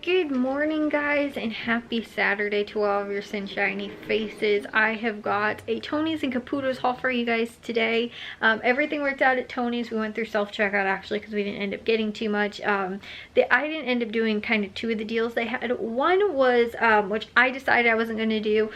Good morning, guys, and happy Saturday to all of your sunshiny faces. I have got a Tony's and Caputo's haul for you guys today. Everything worked out at Tony's. We went through self-checkout actually because we didn't end up getting too much. I didn't end up doing kind of two of the deals they had. One was, which I decided I wasn't going to do.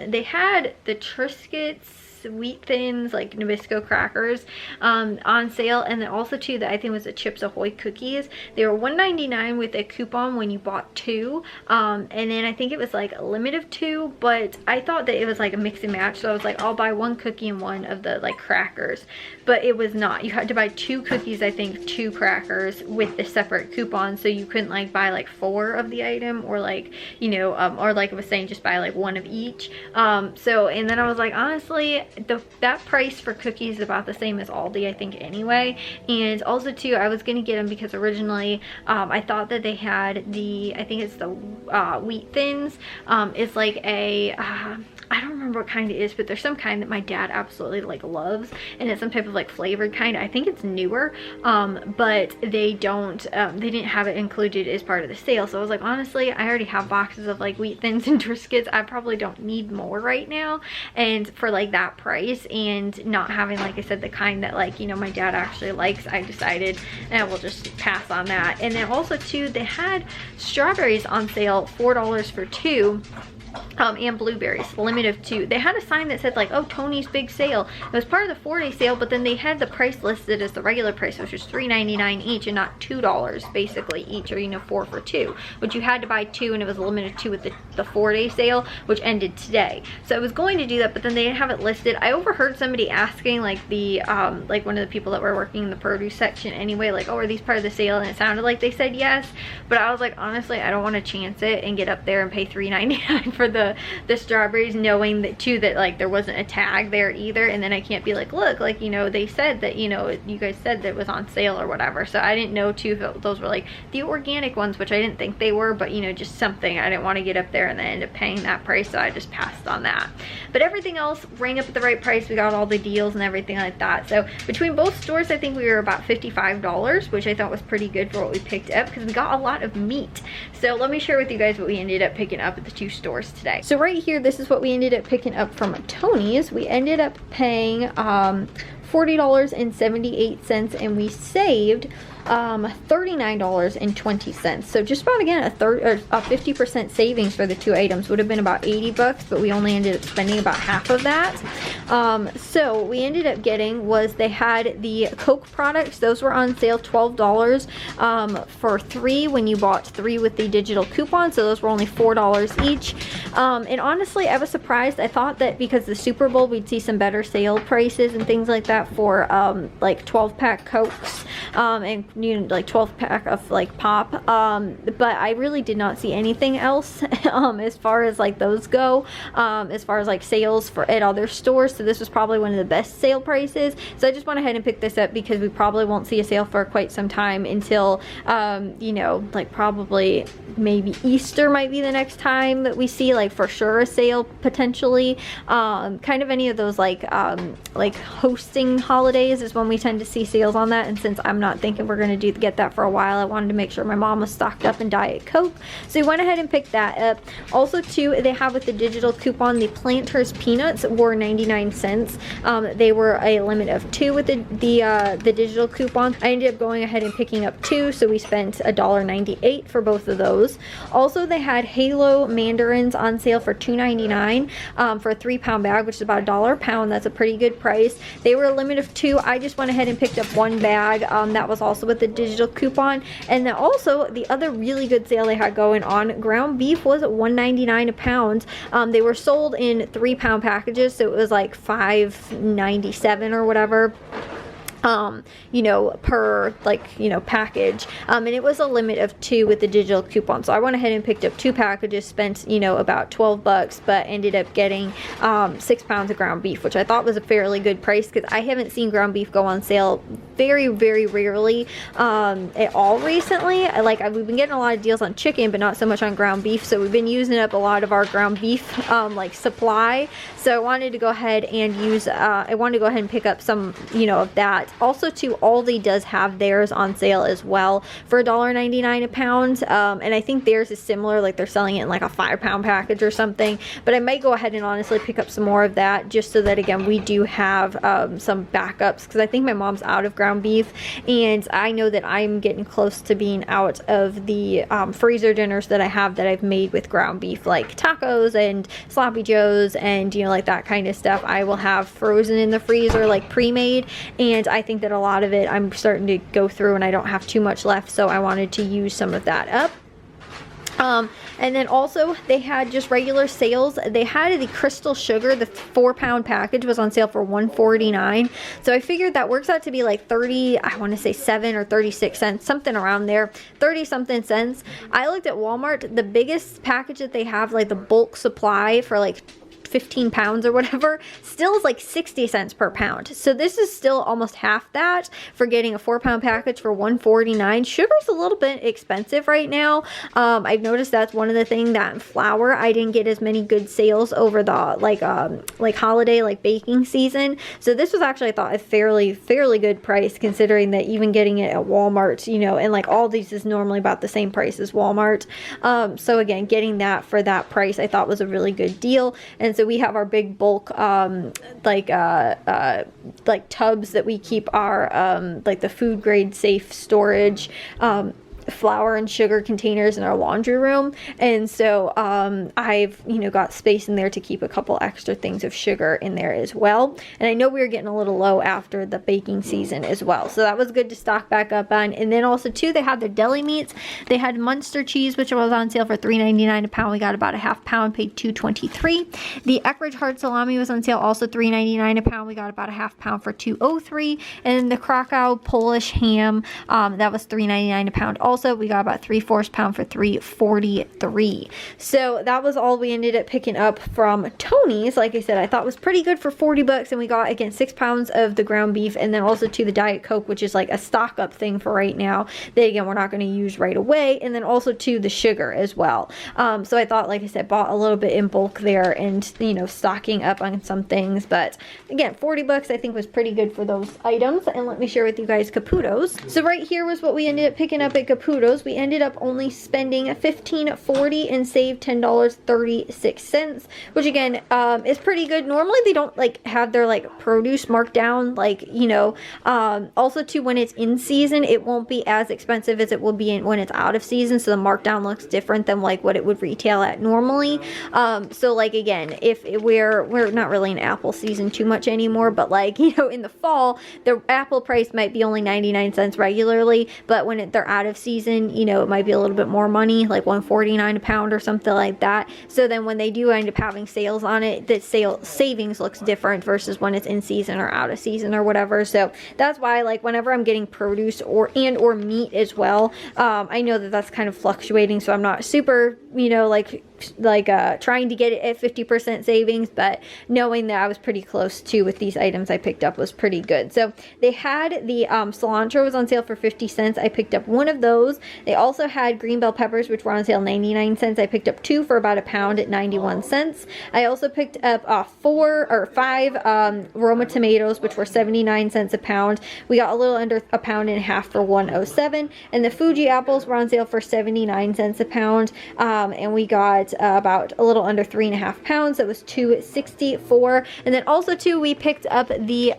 They had the Triscuits Wheat Thins, like Nabisco crackers, on sale, and then also too that I think was the Chips Ahoy cookies. They were $1.99 with a coupon when you bought two, and then I think it was like a limit of two, but I thought that it was like a mix and match, so I was like, I'll buy one cookie and one of the like crackers, but it was not. You had to buy two cookies, I think, two crackers with the separate coupon, so you couldn't like buy like four of the item, or like, you know, or like I was saying, just buy like one of each. So, and then I was like, honestly, that price for cookies is about the same as Aldi, I think, anyway. And also too, I was gonna get them because originally I thought that they had the, I think it's the Wheat Thins. It's like a I don't remember what kind it is, but there's some kind that my dad absolutely like loves, and it's some type of like flavored kind. I think it's newer, but they didn't have it included as part of the sale. So I was like, honestly, I already have boxes of like Wheat Thins and Triscuits. I probably don't need more right now, and for like that price, and not having, like I said, the kind that, like, you know, my dad actually likes, I decided I will just pass on that. And then also too, they had strawberries on sale, $4 for two. And blueberries, limit of two. They had a sign that said like, oh, Tony's big sale. It was part of the 4-day sale, but then they had the price listed as the regular price, which was $3.99 each, and not $2 basically each, or, you know, 4 for 2. But you had to buy two, and it was a limit of two with the 4-day sale, which ended today. So I was going to do that, but then they didn't have it listed. I overheard somebody asking, like the like one of the people that were working in the produce section anyway, like, oh, are these part of the sale? And it sounded like they said yes, but I was like, honestly, I don't want to chance it and get up there and pay $3.99 for the strawberries, knowing that too that like there wasn't a tag there either, and then I can't be like, look, like, you know, they said that, you know, you guys said that it was on sale or whatever. So I didn't know too if those were like the organic ones, which I didn't think they were, but, you know, just something. I didn't want to get up there and then end up paying that price, so I just passed on that. But everything else rang up at the right price. We got all the deals and everything like that. So between both stores, I think we were about $55, which I thought was pretty good for what we picked up, because we got a lot of meat. So let me share with you guys what we ended up picking up at the two stores today. So right here, this is what we ended up picking up from Tony's. We ended up paying $40.78, and we saved $39.20. So just about, again, a 50% savings for the two items. Would have been about 80 bucks, but we only ended up spending about half of that. So what we ended up getting was, they had the Coke products. Those were on sale, $12 for 3 when you bought 3 with the digital coupon. So those were only $4 each. And honestly, I was surprised. I thought that because the Super Bowl, we'd see some better sale prices and things like that for like 12-pack Cokes, and, you know, like 12-pack of like pop, but I really did not see anything else as far as like those go, as far as like sales for at other stores. So this was probably one of the best sale prices, so I just went ahead and picked this up because we probably won't see a sale for quite some time until you know, like probably maybe Easter might be the next time that we see like for sure a sale, potentially. Kind of any of those like hosting holidays is when we tend to see sales on that, and since I'm not thinking we're going to get that for a while, I wanted to make sure my mom was stocked up in Diet Coke, so we went ahead and picked that up. Also too, they have with the digital coupon, the Planters peanuts were 99 cents. They were a limit of 2 with the digital coupon. I ended up going ahead and picking up 2, so we spent $1.98 for both of those. Also, they had Halo mandarins on sale for $2.99 for a 3-pound bag, which is about $1 a pound. That's a pretty good price. They were a limit of 2. I just went ahead and picked up 1 bag. That was also with the digital coupon. And then also, the other really good sale they had going on, ground beef was $1.99 a pound. They were sold in 3-pound packages, so it was like $5.97 or whatever. You know, per, like, you know, package, and it was a limit of 2 with the digital coupon. So I went ahead and picked up 2 packages, spent, you know, about 12 bucks, but ended up getting 6 pounds of ground beef, which I thought was a fairly good price, because I haven't seen ground beef go on sale very, very rarely at all recently. We've been getting a lot of deals on chicken, but not so much on ground beef. So we've been using up a lot of our ground beef like supply. So I wanted to go ahead and use, I wanted to go ahead and pick up some, you know, of that. Also too, Aldi does have theirs on sale as well for $1.99 a pound. And I think theirs is similar, like they're selling it in like a 5-pound package or something. But I might go ahead and honestly pick up some more of that, just so that again we do have some backups, because I think my mom's out of ground beef, and I know that I'm getting close to being out of the freezer dinners that I have that I've made with ground beef, like tacos and sloppy joes and, you know, like that kind of stuff. I will have frozen in the freezer, like pre-made, and I think that a lot of it I'm starting to go through and I don't have too much left, so I wanted to use some of that up. And then also they had just regular sales. They had the crystal sugar, the 4-pound package was on sale for $1.49. So I figured that works out to be like 30, I want to say 7 or 36 cents, something around there, 30 something cents. I looked at Walmart, the biggest package that they have, like the bulk supply for like 15 pounds or whatever, still is like 60 cents per pound. So this is still almost half that for getting a 4-pound package for $1.49. Sugar's a little bit expensive right now. I've noticed that's one of the things that in flour, I didn't get as many good sales over the like holiday, like baking season. So this was actually, I thought, a fairly good price, considering that even getting it at Walmart, you know, and like Aldi's is normally about the same price as Walmart. So again, getting that for that price I thought was a really good deal. And so we have our big bulk like tubs that we keep our like the food grade safe storage flour and sugar containers in our laundry room, and so I've, you know, got space in there to keep a couple extra things of sugar in there as well. And I know we were getting a little low after the baking season as well, so that was good to stock back up on. And then also too, they had their deli meats. They had Munster cheese, which was on sale for $3.99 a pound. We got about a half pound, paid $2.23. The Eckrich hard salami was on sale, also $3.99 a pound. We got about a half pound for $2.03. And the Krakow Polish ham, that was $3.99 a pound. Also, we got about 3/4 pound for $3.43. So that was all we ended up picking up from Tony's. Like I said, I thought was pretty good for 40 bucks, and we got again 6 pounds of the ground beef, and then also to the Diet Coke, which is like a stock up thing for right now that again we're not going to use right away, and then also to the sugar as well. So I thought, like I said, bought a little bit in bulk there, and you know, stocking up on some things. But again, 40 bucks I think was pretty good for those items. And let me share with you guys Caputo's. So right here was what we ended up picking up at Caputo's. We ended up only spending $15.40 and saved $10.36, which again is pretty good. Normally they don't like have their like produce marked down, like, you know, also too, when it's in season it won't be as expensive as it will be when it's out of season, so the markdown looks different than like what it would retail at normally. So like again, if we're not really in apple season too much anymore, but like, you know, in the fall the apple price might be only 99 cents regularly, but when they're out of season, you know, it might be a little bit more money, like $1.49 a pound or something like that. So then when they do end up having sales on it, the savings looks different versus when it's in season or out of season or whatever. So that's why, like, whenever I'm getting produce or meat as well, I know that that's kind of fluctuating, so I'm not super, you know, like trying to get it at 50% savings, but knowing that I was pretty close to with these items I picked up was pretty good. So they had the cilantro was on sale for 50 cents. I picked up one of those. They also had green bell peppers, which were on sale 99 cents. I picked up 2 for about a pound at 91 cents. I also picked up 5 Roma tomatoes, which were 79 cents a pound. We got a little under a pound and a half for 107. And the Fuji apples were on sale for 79 cents a pound. And we got about a little under 3.5 pounds. That was $2.64. And then also too, we picked up the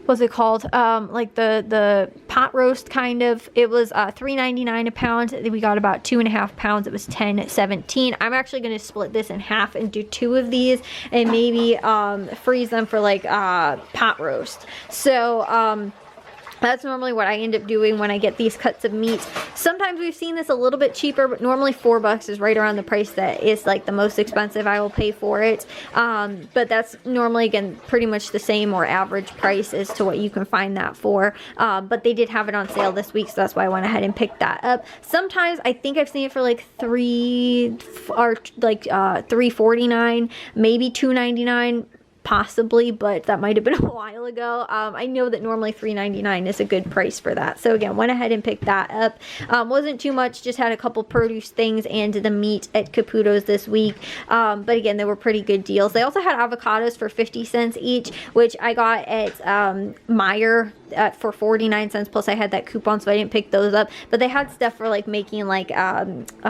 what's it called, like the pot roast kind of. It was $3.99 a pound. We got about 2.5 pounds. It was $10.17. I'm actually going to split this in half and do 2 of these and maybe freeze them for like pot roast. So that's normally what I end up doing when I get these cuts of meat. Sometimes we've seen this a little bit cheaper, but normally $4 is right around the price that is like the most expensive I will pay for it. But that's normally, again, pretty much the same or average price as to what you can find that for. But they did have it on sale this week, so that's why I went ahead and picked that up. Sometimes I think I've seen it for like $3.49, maybe $2.99. possibly, but that might have been a while ago. I know that normally $3.99 is a good price for that. So again, went ahead and picked that up. Wasn't too much, just had a couple produce things and the meat at Caputo's this week. But again, they were pretty good deals. They also had avocados for 50 cents each, which I got at Meijer for 49 cents, plus I had that coupon, so I didn't pick those up. But they had stuff for like making like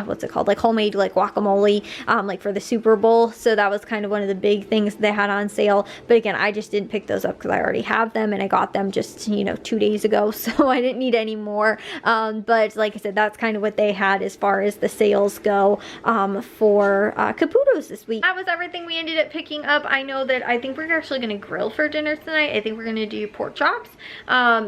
what's it called, like homemade like guacamole, like for the Super Bowl. So that was kind of one of the big things they had on sale. But again, I just didn't pick those up because I already have them, and I got them just, you know, 2 days ago, so I didn't need any more. But like I said, that's kind of what they had as far as the sales go for Caputo's this week. That was everything we ended up picking up. I know that I think we're actually going to grill for dinner tonight. I think we're going to do pork chops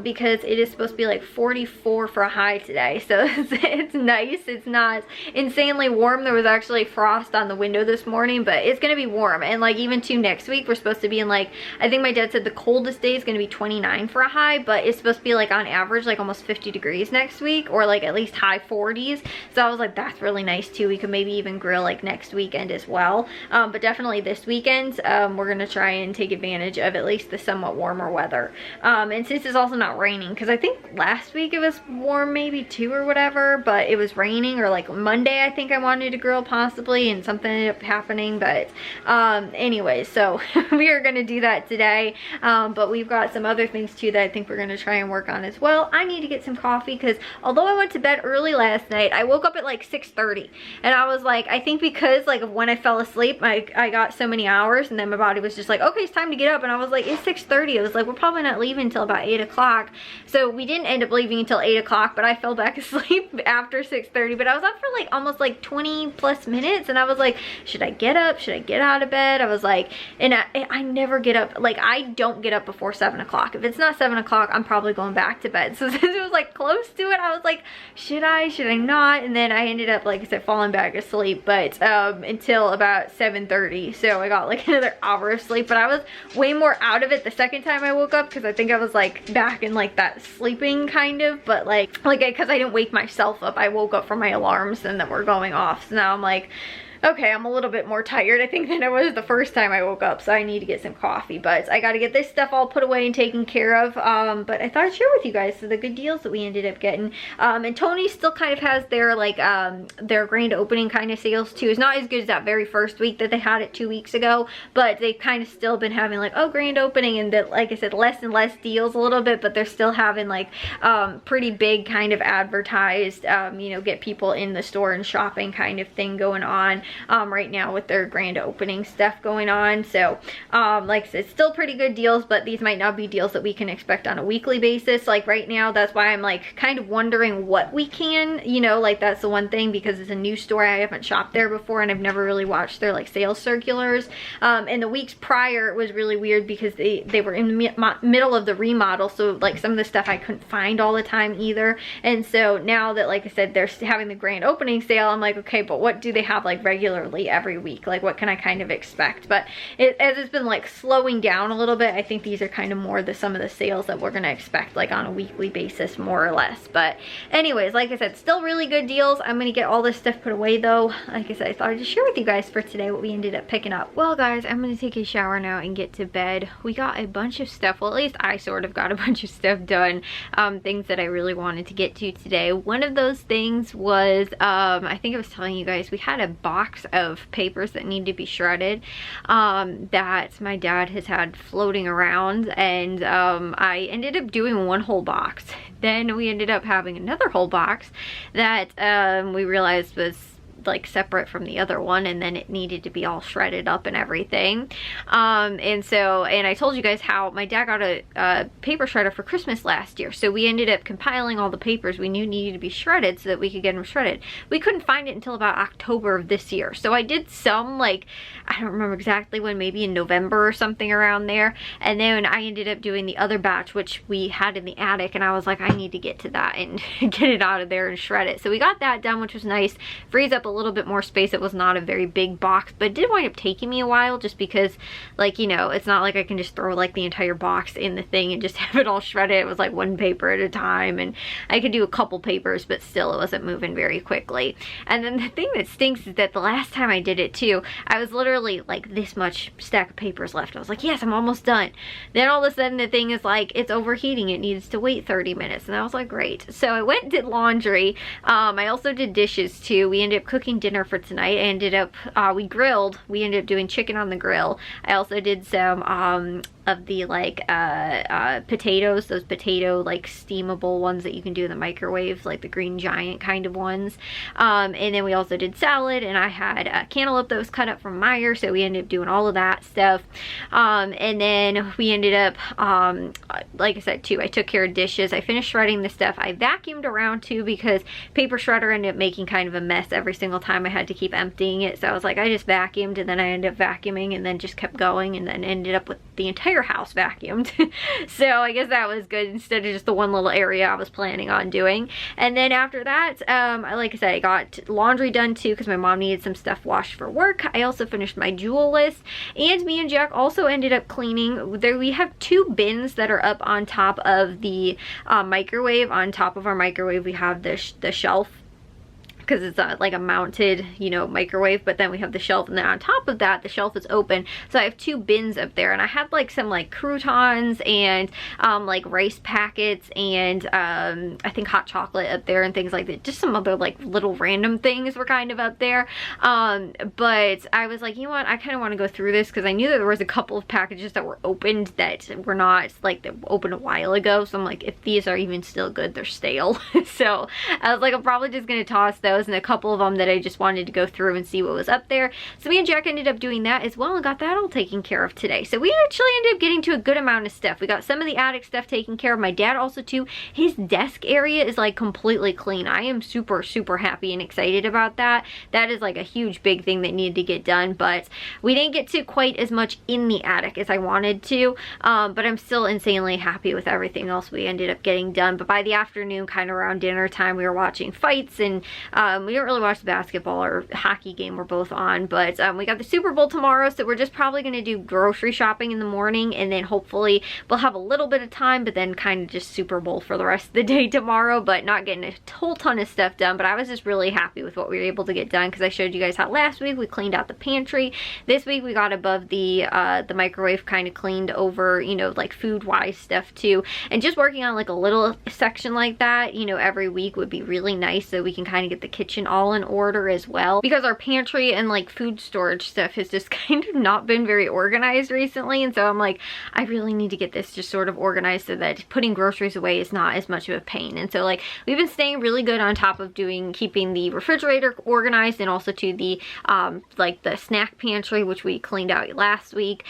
because it is supposed to be like 44 for a high today, so it's nice. It's not insanely warm. There was actually frost on the window this morning, but it's going to be warm. And like even to next week, we're supposed to be in like, I think my dad said the coldest day is going to be 29 for a high, but it's supposed to be like on average like almost 50 degrees next week, or like at least high 40s. So I was like, that's really nice too. We could maybe even grill like next weekend as well. But definitely this weekend, we're going to try and take advantage of at least the somewhat warmer weather. And since it's also not raining, because I think last week it was warm maybe too or whatever, but it was raining, or like Monday I think I wanted to grill possibly, and something ended up happening. But anyway, so we are going to do that today. But we've got some other things too that I think we're going to try and work on as well. I need to get some coffee because although I went to bed early last night, I woke up at like 6:30, and I was like, I think because like of when I fell asleep, I got so many hours, and then my body was just like, okay, it's time to get up. And I was like, it's 6:30. I was like, we're probably not leaving until about 8 o'clock. So we didn't end up leaving until 8 o'clock, but I fell back asleep after 6:30. But I was up for like almost like 20 plus minutes, and I was like, should I get up? Should I get out of bed? I was like, and I never get up. Like, I don't get up before 7 o'clock. If it's not 7 o'clock, I'm probably going back to bed. So since it was like close to it, I was like, should I not? And then I ended up, like I said, falling back asleep, but until about 7:30. So I got like another hour of sleep, but I was way more out of it the second time I woke up, because I think I was like back in like that sleeping kind of, but like because I didn't wake myself up. I woke up from my alarms and that were going off. So now I'm like, okay, I'm a little bit more tired, I think, than I was the first time I woke up, so I need to get some coffee. But I got to get this stuff all put away and taken care of. But I thought I'd share with you guys the good deals that we ended up getting. And Tony still kind of has their like their grand opening kind of sales too. It's not as good as that very first week that they had it 2 weeks ago, but they've kind of still been having like, oh, grand opening, and that, like I said, less and less deals a little bit, but they're still having like pretty big kind of advertised, you know, get people in the store and shopping kind of thing going on. Right now with their grand opening stuff going on. So like I said, still pretty good deals, but these might not be deals that we can expect on a weekly basis. Like right now, that's why I'm like kind of wondering what we can, you know, like that's the one thing, because it's a new store. I haven't shopped there before, and I've never really watched their like sales circulars. And the weeks prior, it was really weird because they were in the middle of the remodel, so like some of the stuff I couldn't find all the time either. And so now that, like I said, they're having the grand opening sale, I'm like, okay, but what do they have like regularly every week? Like, what can I kind of expect? But as it's been like slowing down a little bit, I think these are kind of more some of the sales that we're gonna expect like on a weekly basis, more or less. But anyways, like I said, still really good deals. I'm gonna get all this stuff put away though. Like I said, I thought I'd just share with you guys for today what we ended up picking up. Well guys, I'm gonna take a shower now and get to bed. We got a bunch of stuff, well at least I sort of got a bunch of stuff done, things that I really wanted to get to today. One of those things was I think I was telling you guys, we had a box of papers that need to be shredded that my dad has had floating around, and I ended up doing one whole box. Then we ended up having another whole box that we realized was like separate from the other one, and then it needed to be all shredded up and everything. And I told you guys how my dad got a paper shredder for Christmas last year, so we ended up compiling all the papers we knew needed to be shredded so that we could get them shredded. We couldn't find it until about October of this year, so I did some, like, I don't remember exactly when, maybe in November or something around there, and then I ended up doing the other batch, which we had in the attic, and I was like, I need to get to that and get it out of there and shred it. So we got that done, which was nice. Frees up a little bit more space. It was not a very big box, but it did wind up taking me a while just because, like, you know, it's not like I can just throw like the entire box in the thing and just have it all shredded. It was like one paper at a time, and I could do a couple papers, but still it wasn't moving very quickly. And then the thing that stinks is that the last time I did it too, I was literally like this much stack of papers left. I was like, yes, I'm almost done. Then all of a sudden the thing is like, it's overheating. It needs to wait 30 minutes. And I was like, great. So I went and did laundry. I also did dishes too. We ended up cooking dinner for tonight. I ended up, we grilled. We ended up doing chicken on the grill. I also did some of the like potatoes, those potato like steamable ones that you can do in the microwave, like the Green Giant kind of ones. And then we also did salad, and I had a cantaloupe that was cut up from Meyer, so we ended up doing all of that stuff. And then we ended up, like I said too, I took care of dishes. I finished shredding the stuff. I vacuumed around too because paper shredder ended up making kind of a mess every single time. I had to keep emptying it, so I was like, I just vacuumed, and then I ended up vacuuming and then just kept going, and then ended up with the entire house vacuumed. So I guess that was good instead of just the one little area I was planning on doing. And then after that, like I said, I got laundry done too because my mom needed some stuff washed for work. I also finished my jewel list, and me and Jack also ended up cleaning. There we have 2 bins that are up on top of the microwave. On top of our microwave we have the shelf, because it's like a mounted, you know, microwave, but then we have the shelf, and then on top of that the shelf is open, so I have 2 bins up there. And I had like some like croutons and like rice packets and I think hot chocolate up there and things like that. Just some other like little random things were kind of up there, but I was like, you know what, I kind of want to go through this because I knew that there was a couple of packages that were opened that were not like, they opened a while ago, so I'm like, if these are even still good, they're stale. So I was like, I'm probably just gonna toss those, and a couple of them that I just wanted to go through and see what was up there. So me and Jack ended up doing that as well and got that all taken care of today. So we actually ended up getting to a good amount of stuff. We got some of the attic stuff taken care of. My dad also too, his desk area is like completely clean. I am super, super happy and excited about that. That is like a huge big thing that needed to get done, but we didn't get to quite as much in the attic as I wanted to, but I'm still insanely happy with everything else we ended up getting done. But by the afternoon, kind of around dinner time, we were watching fights, and we didn't really watch the basketball or hockey game we're both on, but we got the Super Bowl tomorrow, so we're just probably going to do grocery shopping in the morning, and then hopefully we'll have a little bit of time, but then kind of just Super Bowl for the rest of the day tomorrow, but not getting a whole ton of stuff done. But I was just really happy with what we were able to get done because I showed you guys how last week we cleaned out the pantry. This week we got above the microwave kind of cleaned over, you know, like food-wise stuff too, and just working on like a little section like that, you know, every week would be really nice, so we can kind of get the kitchen all in order as well, because our pantry and like food storage stuff has just kind of not been very organized recently. And so I'm like, I really need to get this just sort of organized so that putting groceries away is not as much of a pain. And so like we've been staying really good on top of keeping the refrigerator organized, and also to the like the snack pantry, which we cleaned out last week.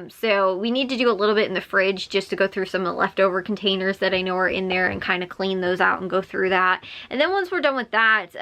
So we need to do a little bit in the fridge just to go through some of the leftover containers that I know are in there and kind of clean those out and go through that. And then once we're done with that,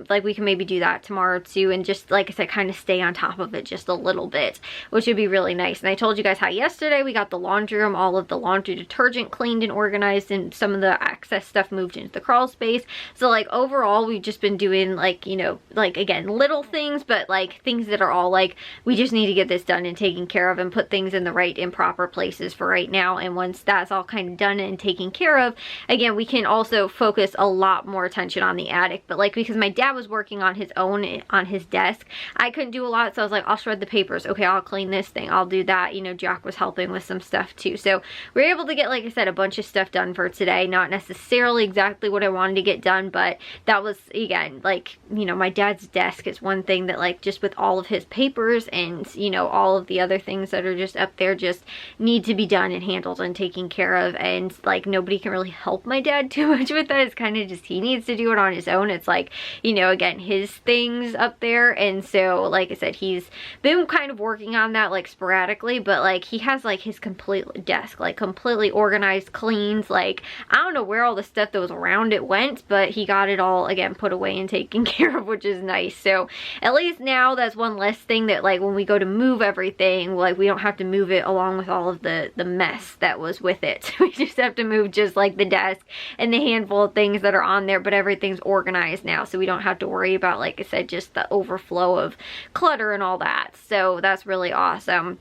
like we can maybe do that tomorrow too, and just like I said, kind of stay on top of it just a little bit, which would be really nice. And I told you guys how yesterday we got the laundry room, all of the laundry detergent cleaned and organized, and some of the excess stuff moved into the crawl space. So like overall we've just been doing like, you know, like again, little things, but like things that are all like, we just need to get this done and taken care of and put things in the right and proper places for right now. And once that's all kind of done and taken care of, again, we can also focus a lot more attention on the attic. But like, because my dad was working on his own on his desk, I couldn't do a lot, so I was like, I'll shred the papers, okay, I'll clean this thing, I'll do that. You know, Jack was helping with some stuff too, so we were able to get, like I said, a bunch of stuff done for today. Not necessarily exactly what I wanted to get done, but that was, again, like, you know, my dad's desk is one thing that, like, just with all of his papers and, you know, all of the other things that are just up there just need to be done and handled and taken care of. And like, nobody can really help my dad too much with that. It's kind of just, he needs to do it on his own. It's like, you know, again, his things up there. And so like I said, he's been kind of working on that like sporadically, but like he has like his complete desk like completely organized, cleaned. Like, I don't know where all the stuff that was around it went, but he got it all again put away and taken care of, which is nice. So at least now that's one less thing that, like, when we go to move everything, like, we don't have to move it along with all of the mess that was with it. We just have to move just like the desk and the handful of things that are on there, but everything's organized now. now, so we don't have to worry about, like I said, just the overflow of clutter and all that. So that's really awesome.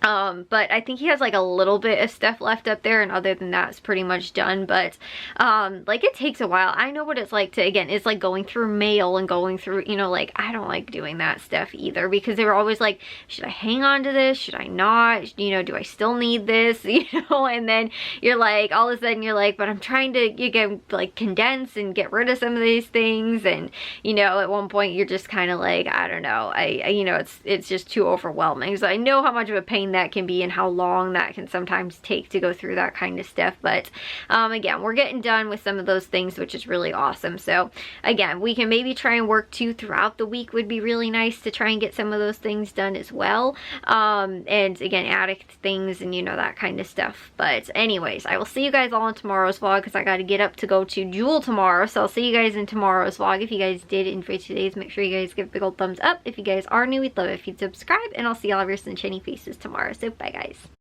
But I think he has like a little bit of stuff left up there, and other than that it's pretty much done. But like it takes a while. I know what it's like to, again, it's like going through mail and going through, you know, like I don't like doing that stuff either, because they were always like, should I hang on to this, should I not, you know, do I still need this, you know? And then you're like, all of a sudden you're like, but I'm trying to, you get like condense and get rid of some of these things, and you know, at one point you're just kind of like, I don't know, I you know, it's just too overwhelming. So I know how much of a pain that can be and how long that can sometimes take to go through that kind of stuff. But again, we're getting done with some of those things, which is really awesome. So again, we can maybe try and work too throughout the week. Would be really nice to try and get some of those things done as well. And again, attic things and, you know, that kind of stuff. But anyways, I will see you guys all in tomorrow's vlog, because I got to get up to go to Jewel tomorrow. So I'll see you guys in tomorrow's vlog. If you guys did enjoy today's, make sure you guys give a big old thumbs up. If you guys are new, we'd love it if you'd subscribe, and I'll see all of your sunshiny faces tomorrow. So bye guys.